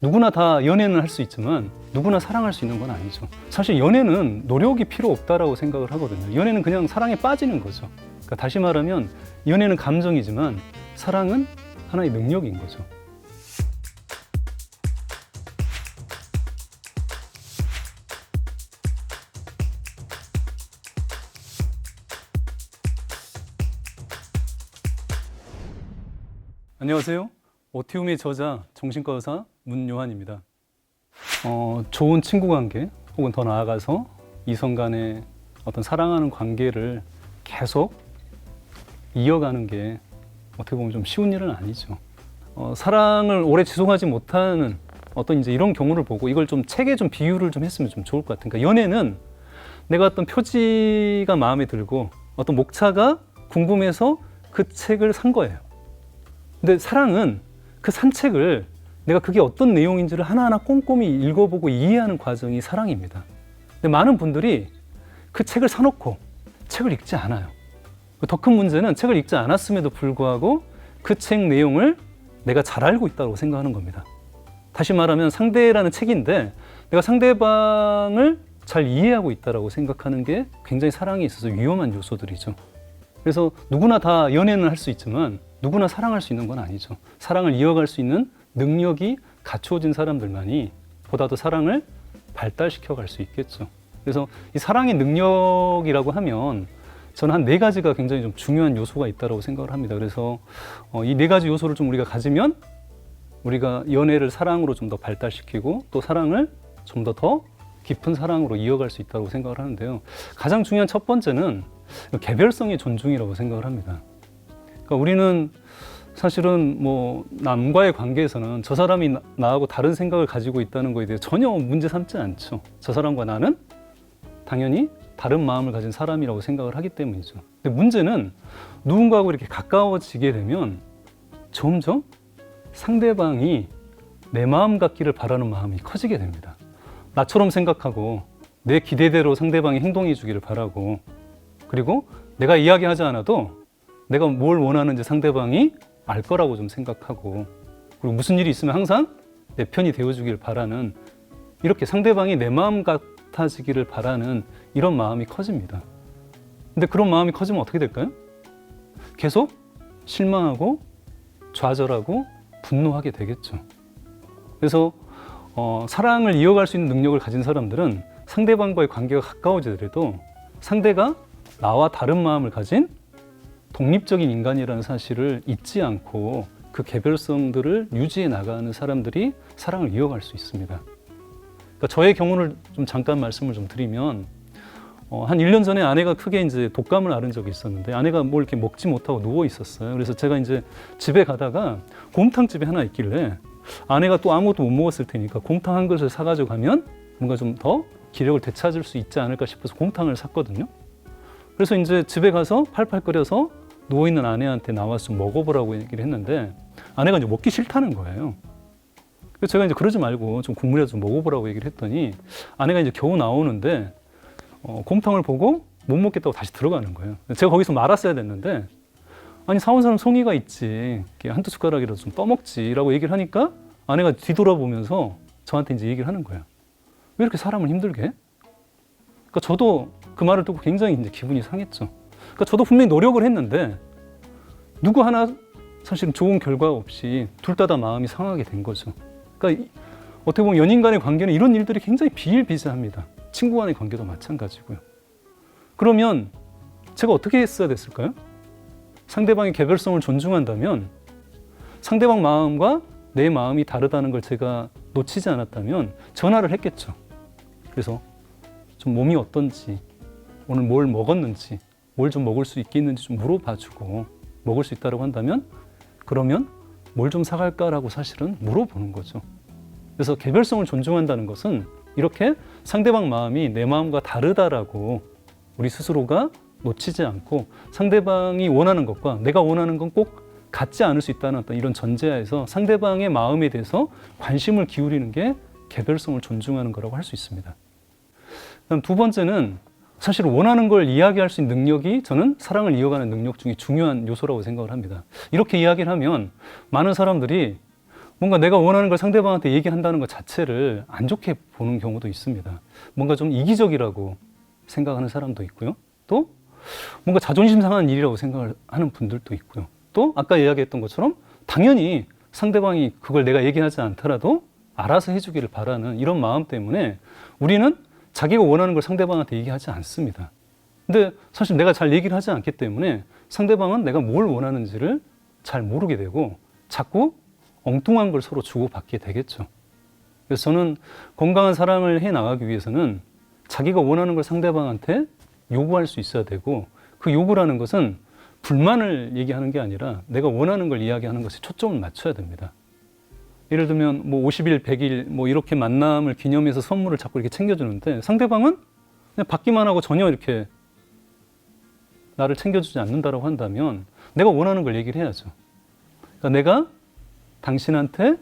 누구나 다 연애는 할 수 있지만 누구나 사랑할 수 있는 건 아니죠. 사실 연애는 노력이 필요 없다라고 생각을 하거든요. 연애는 그냥 사랑에 빠지는 거죠. 그러니까 다시 말하면 연애는 감정이지만 사랑은 하나의 능력인 거죠. 안녕하세요. 오티움의 저자 정신과 의사 문요한입니다. 좋은 친구 관계 혹은 더 나아가서 이성 간의 어떤 사랑하는 관계를 계속 이어가는 게 어떻게 보면 좀 쉬운 일은 아니죠. 사랑을 오래 지속하지 못하는 어떤 이제 이런 경우를 보고 이걸 좀 책에 좀 비유를 좀 했으면 좀 좋을 것 같아요. 그러니까 연애는 내가 어떤 표지가 마음에 들고 어떤 목차가 궁금해서 그 책을 산 거예요. 근데 사랑은 그 산책을 내가 그게 어떤 내용인지를 하나하나 꼼꼼히 읽어보고 이해하는 과정이 사랑입니다. 근데 많은 분들이 그 책을 사놓고 책을 읽지 않아요. 더 큰 문제는 책을 읽지 않았음에도 불구하고 그 책 내용을 내가 잘 알고 있다고 생각하는 겁니다. 다시 말하면 상대라는 책인데 내가 상대방을 잘 이해하고 있다고 생각하는 게 굉장히 사랑에 있어서 위험한 요소들이죠. 그래서 누구나 다 연애는 할 수 있지만 누구나 사랑할 수 있는 건 아니죠. 사랑을 이어갈 수 있는 능력이 갖추어진 사람들만이 보다 더 사랑을 발달시켜 갈 수 있겠죠. 그래서 이 사랑의 능력이라고 하면 저는 한 4가지가 굉장히 좀 중요한 요소가 있다고 생각을 합니다. 그래서 이 4가지 요소를 좀 우리가 가지면 우리가 연애를 사랑으로 좀 더 발달시키고 또 사랑을 좀 더 깊은 사랑으로 이어갈 수 있다고 생각을 하는데요. 가장 중요한 첫 번째는 개별성의 존중이라고 생각을 합니다. 그러니까 우리는 사실은 뭐 남과의 관계에서는 저 사람이 나하고 다른 생각을 가지고 있다는 거에 대해 전혀 문제 삼지 않죠. 저 사람과 나는 당연히 다른 마음을 가진 사람이라고 생각을 하기 때문이죠. 근데 문제는 누군가하고 이렇게 가까워지게 되면 점점 상대방이 내 마음 같기를 바라는 마음이 커지게 됩니다. 나처럼 생각하고 내 기대대로 상대방이 행동해 주기를 바라고, 그리고 내가 이야기하지 않아도 내가 뭘 원하는지 상대방이 알 거라고 좀 생각하고, 그리고 무슨 일이 있으면 항상 내 편이 되어주길 바라는, 이렇게 상대방이 내 마음 같아지기를 바라는 이런 마음이 커집니다. 근데 그런 마음이 커지면 어떻게 될까요? 계속 실망하고 좌절하고 분노하게 되겠죠. 그래서 사랑을 이어갈 수 있는 능력을 가진 사람들은 상대방과의 관계가 가까워지더라도 상대가 나와 다른 마음을 가진 독립적인 인간이라는 사실을 잊지 않고 그 개별성들을 유지해 나가는 사람들이 사랑을 이어갈 수 있습니다. 그러니까 저의 경우를 좀 잠깐 말씀을 좀 드리면, 한 1년 전에 아내가 크게 이제 독감을 앓은 적이 있었는데 아내가 뭘 이렇게 먹지 못하고 누워 있었어요. 그래서 제가 이제 집에 가다가 곰탕집이 하나 있길래 아내가 또 아무것도 못 먹었을 테니까 곰탕 한 그릇을 사가지고 가면 뭔가 좀 더 기력을 되찾을 수 있지 않을까 싶어서 곰탕을 샀거든요. 그래서 이제 집에 가서 팔팔 끓여서 누워있는 아내한테 나와서 좀 먹어보라고 얘기를 했는데 아내가 이제 먹기 싫다는 거예요. 그래서 제가 이제 그러지 말고 좀 국물이라도 좀 먹어보라고 얘기를 했더니 아내가 이제 겨우 나오는데 곰탕을 보고 못 먹겠다고 다시 들어가는 거예요. 제가 거기서 말았어야 됐는데, 아니 사온 사람 성의가 있지, 한두 숟가락이라도 좀 떠먹지라고 얘기를 하니까 아내가 뒤돌아보면서 저한테 이제 얘기를 하는 거예요. 왜 이렇게 사람을 힘들게 해? 그러니까 저도 그 말을 듣고 굉장히 이제 기분이 상했죠. 그러니까 저도 분명히 노력을 했는데 누구 하나 사실은 좋은 결과 없이 둘 다 마음이 상하게 된 거죠. 그러니까 어떻게 보면 연인 간의 관계는 이런 일들이 굉장히 비일비재합니다. 친구 간의 관계도 마찬가지고요. 그러면 제가 어떻게 했어야 됐을까요? 상대방의 개별성을 존중한다면, 상대방 마음과 내 마음이 다르다는 걸 제가 놓치지 않았다면 전화를 했겠죠. 그래서 좀 몸이 어떤지, 오늘 뭘 먹었는지, 뭘 좀 먹을 수 있겠는지 좀 물어봐주고, 먹을 수 있다고 한다면 그러면 뭘 좀 사갈까라고 사실은 물어보는 거죠. 그래서 개별성을 존중한다는 것은 이렇게 상대방 마음이 내 마음과 다르다라고 우리 스스로가 놓치지 않고 상대방이 원하는 것과 내가 원하는 건 꼭 같지 않을 수 있다는 어떤 이런 전제하에서 상대방의 마음에 대해서 관심을 기울이는 게 개별성을 존중하는 거라고 할 수 있습니다. 그다음 두 번째는 사실 원하는 걸 이야기할 수 있는 능력이 저는 사랑을 이어가는 능력 중에 중요한 요소라고 생각을 합니다. 이렇게 이야기를 하면 많은 사람들이 뭔가 내가 원하는 걸 상대방한테 얘기한다는 것 자체를 안 좋게 보는 경우도 있습니다. 뭔가 좀 이기적이라고 생각하는 사람도 있고요. 또 뭔가 자존심 상한 일이라고 생각을 하는 분들도 있고요. 또 아까 이야기했던 것처럼 당연히 상대방이 그걸 내가 얘기하지 않더라도 알아서 해주기를 바라는 이런 마음 때문에 우리는 자기가 원하는 걸 상대방한테 얘기하지 않습니다. 근데 사실 내가 잘 얘기를 하지 않기 때문에 상대방은 내가 뭘 원하는지를 잘 모르게 되고 자꾸 엉뚱한 걸 서로 주고받게 되겠죠. 그래서 저는 건강한 사랑을 해 나가기 위해서는 자기가 원하는 걸 상대방한테 요구할 수 있어야 되고, 그 요구라는 것은 불만을 얘기하는 게 아니라 내가 원하는 걸 이야기하는 것에 초점을 맞춰야 됩니다. 예를 들면 뭐 50일, 100일 뭐 이렇게 만남을 기념해서 선물을 자꾸 이렇게 챙겨주는데 상대방은 그냥 받기만 하고 전혀 이렇게 나를 챙겨주지 않는다라고 한다면 내가 원하는 걸 얘기를 해야죠. 그러니까 내가 당신한테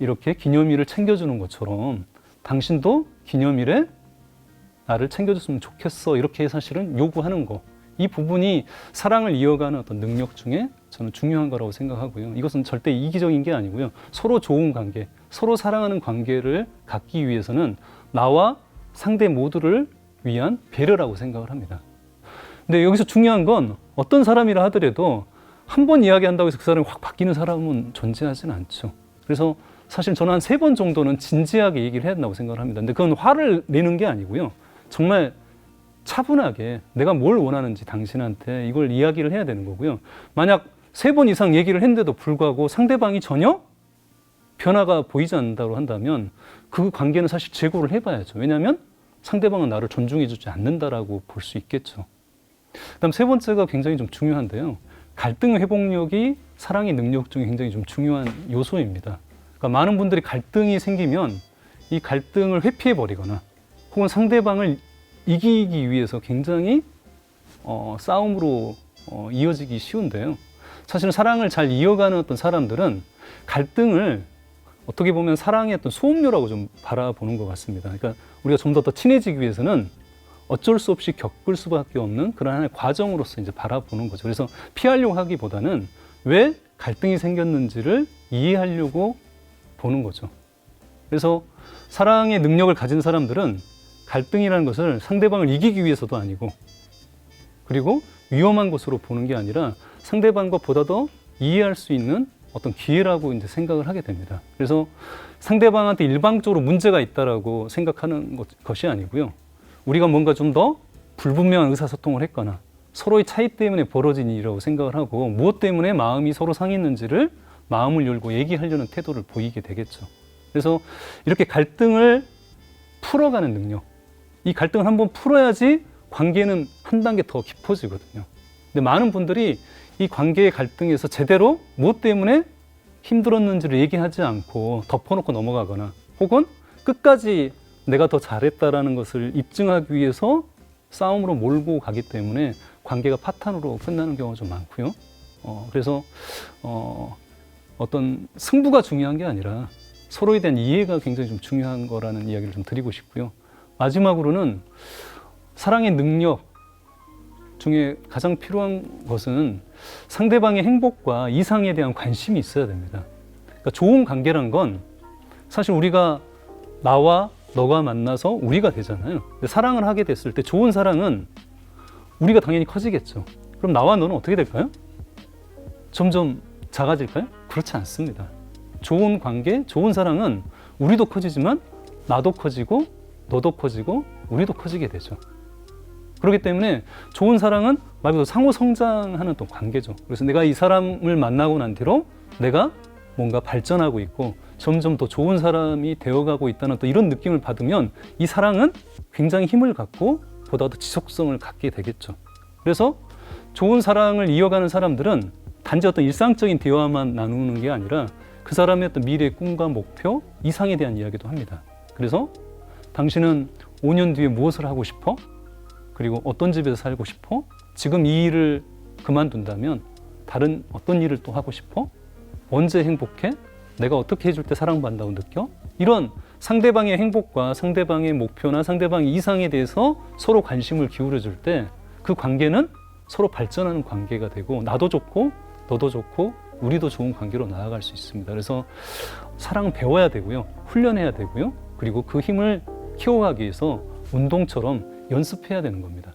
이렇게 기념일을 챙겨주는 것처럼 당신도 기념일에 나를 챙겨줬으면 좋겠어, 이렇게 사실은 요구하는 거, 이 부분이 사랑을 이어가는 어떤 능력 중에 저는 중요한 거라고 생각하고요. 이것은 절대 이기적인 게 아니고요. 서로 좋은 관계, 서로 사랑하는 관계를 갖기 위해서는 나와 상대 모두를 위한 배려라고 생각을 합니다. 근데 여기서 중요한 건 어떤 사람이라 하더라도 한 번 이야기한다고 해서 그 사람이 확 바뀌는 사람은 존재하지는 않죠. 그래서 사실 저는 한 3번 정도는 진지하게 얘기를 해야 된다고 생각을 합니다. 근데 그건 화를 내는 게 아니고요. 정말 차분하게 내가 뭘 원하는지 당신한테 이걸 이야기를 해야 되는 거고요. 만약 3번 이상 얘기를 했는데도 불구하고 상대방이 전혀 변화가 보이지 않는다고 한다면 그 관계는 사실 재고를 해봐야죠. 왜냐하면 상대방은 나를 존중해주지 않는다라고 볼 수 있겠죠. 그다음 3번째가 굉장히 좀 중요한데요. 갈등 회복력이 사랑의 능력 중에 굉장히 좀 중요한 요소입니다. 그러니까 많은 분들이 갈등이 생기면 이 갈등을 회피해버리거나 혹은 상대방을 이기기 위해서 굉장히 싸움으로 이어지기 쉬운데요. 사실은 사랑을 잘 이어가는 어떤 사람들은 갈등을 어떻게 보면 사랑의 어떤 수업료라고 좀 바라보는 것 같습니다. 그러니까 우리가 좀 더 친해지기 위해서는 어쩔 수 없이 겪을 수밖에 없는 그런 하나의 과정으로서 이제 바라보는 거죠. 그래서 피하려고 하기보다는 왜 갈등이 생겼는지를 이해하려고 보는 거죠. 그래서 사랑의 능력을 가진 사람들은 갈등이라는 것을 상대방을 이기기 위해서도 아니고, 그리고 위험한 것으로 보는 게 아니라 상대방과 보다 더 이해할 수 있는 어떤 기회라고 이제 생각을 하게 됩니다. 그래서 상대방한테 일방적으로 문제가 있다라고 생각하는 것이 아니고요. 우리가 뭔가 좀 더 불분명한 의사소통을 했거나 서로의 차이 때문에 벌어진 일이라고 생각을 하고 무엇 때문에 마음이 서로 상했는지를 마음을 열고 얘기하려는 태도를 보이게 되겠죠. 그래서 이렇게 갈등을 풀어가는 능력, 이 갈등을 한번 풀어야지 관계는 한 단계 더 깊어지거든요. 근데 많은 분들이 이 관계의 갈등에서 제대로 무엇 때문에 힘들었는지를 얘기하지 않고 덮어놓고 넘어가거나 혹은 끝까지 내가 더 잘했다라는 것을 입증하기 위해서 싸움으로 몰고 가기 때문에 관계가 파탄으로 끝나는 경우가 좀 많고요. 그래서 어떤 승부가 중요한 게 아니라 서로에 대한 이해가 굉장히 좀 중요한 거라는 이야기를 좀 드리고 싶고요. 마지막으로는 사랑의 능력 중에 가장 필요한 것은 상대방의 행복과 이상에 대한 관심이 있어야 됩니다. 그러니까 좋은 관계란 건 사실 우리가 나와 너가 만나서 우리가 되잖아요. 근데 사랑을 하게 됐을 때 좋은 사랑은 우리가 당연히 커지겠죠. 그럼 나와 너는 어떻게 될까요? 점점 작아질까요? 그렇지 않습니다. 좋은 관계, 좋은 사랑은 우리도 커지지만 나도 커지고 너도 커지고 우리도 커지게 되죠. 그렇기 때문에 좋은 사랑은 말 그대로 상호 성장하는 또 관계죠. 그래서 내가 이 사람을 만나고 난 뒤로 내가 뭔가 발전하고 있고 점점 더 좋은 사람이 되어가고 있다는 또 이런 느낌을 받으면 이 사랑은 굉장히 힘을 갖고 보다 더 지속성을 갖게 되겠죠. 그래서 좋은 사랑을 이어가는 사람들은 단지 어떤 일상적인 대화만 나누는 게 아니라 그 사람의 어떤 미래의 꿈과 목표, 이상에 대한 이야기도 합니다. 그래서 당신은 5년 뒤에 무엇을 하고 싶어? 그리고 어떤 집에서 살고 싶어? 지금 이 일을 그만둔다면 다른 어떤 일을 또 하고 싶어? 언제 행복해? 내가 어떻게 해줄 때 사랑받는다고 느껴? 이런 상대방의 행복과 상대방의 목표나 상대방의 이상에 대해서 서로 관심을 기울여 줄 때 그 관계는 서로 발전하는 관계가 되고 나도 좋고 너도 좋고 우리도 좋은 관계로 나아갈 수 있습니다. 그래서 사랑 배워야 되고요. 훈련해야 되고요. 그리고 그 힘을 키워가기 위해서 운동처럼 연습해야 되는 겁니다.